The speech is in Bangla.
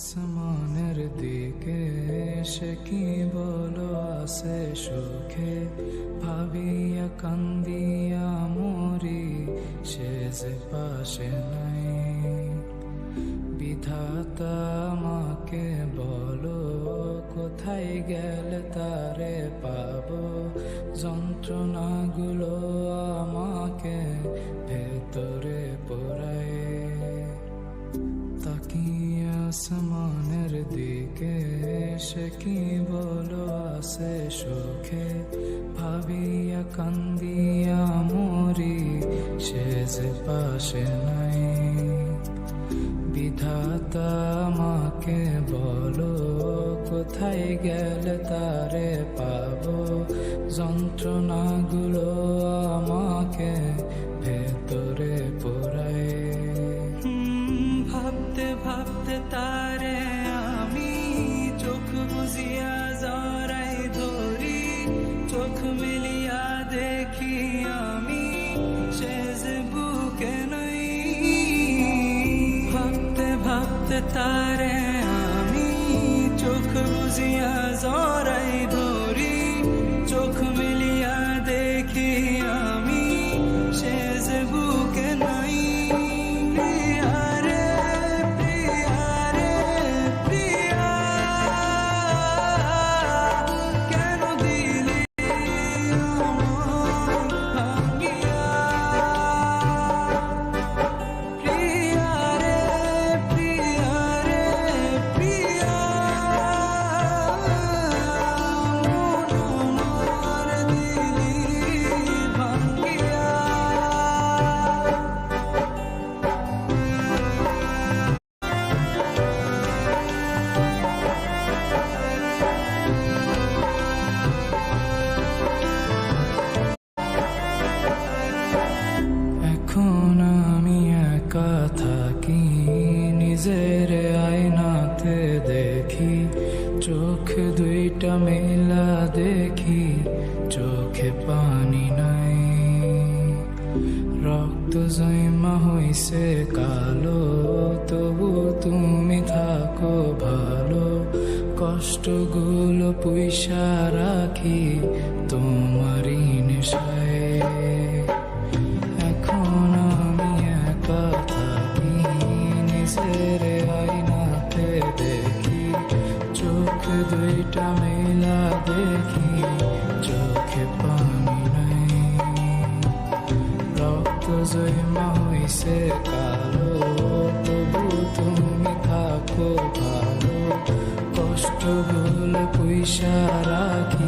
আসমানের দিকে সে কি বলো আসে সুখে, ভাবিয়া কান্দিয়া মরি সে যে পাশে নাই। বিধাতা আমাকে বলো কোথায় গেলে তারে পাবো, যন্ত্রণাগুলো আমাকে ভেতরে পোড়ায়। তাকিয়ে আসমানের দিকে সে কি বলো আসে সুখে, ভাবিয়া কান্দিয়া মরি সে যে পাশে নাই। বিধাতা আমাকে বলো কোথায় গেলে তারে পাবো, যন্ত্রণাগুলো আমাকে ভেতরে পোড়ায়। ভাবতে ভাবতে তারে আমি চোখ বুঝিয়া জড়াই ধরি, চোখ মিলিয়া দেখি আমি সে যে বুকে নাই। ভাবতে ভাবতে তারে আমি চোখ বুঝিয়া জড়াই ধরি, চোখ মিলিয়া দেখি আমি সে যে বুকে নাই। এখন আমি একা থাকি, নিজের আয়নাতে দেখি, চোখ দুইটা মেলা দেখি, চোখে পানি নাই। রক্ত জমা হইছে কালো, তবু তুমি থাকো ভালো, কষ্টগুলো পুইসা রাখি তোমারই নেশায়। এখন আমি একা থাকি, নিজের আয়নাতে দেখি, চোখ দুইটা মেলা দেখি, চোখে পানি নাই। রক্ত জমা হইছে কালো, তবু তুমি থাকো ভালো, কষ্টগুলো পুইসা রাখি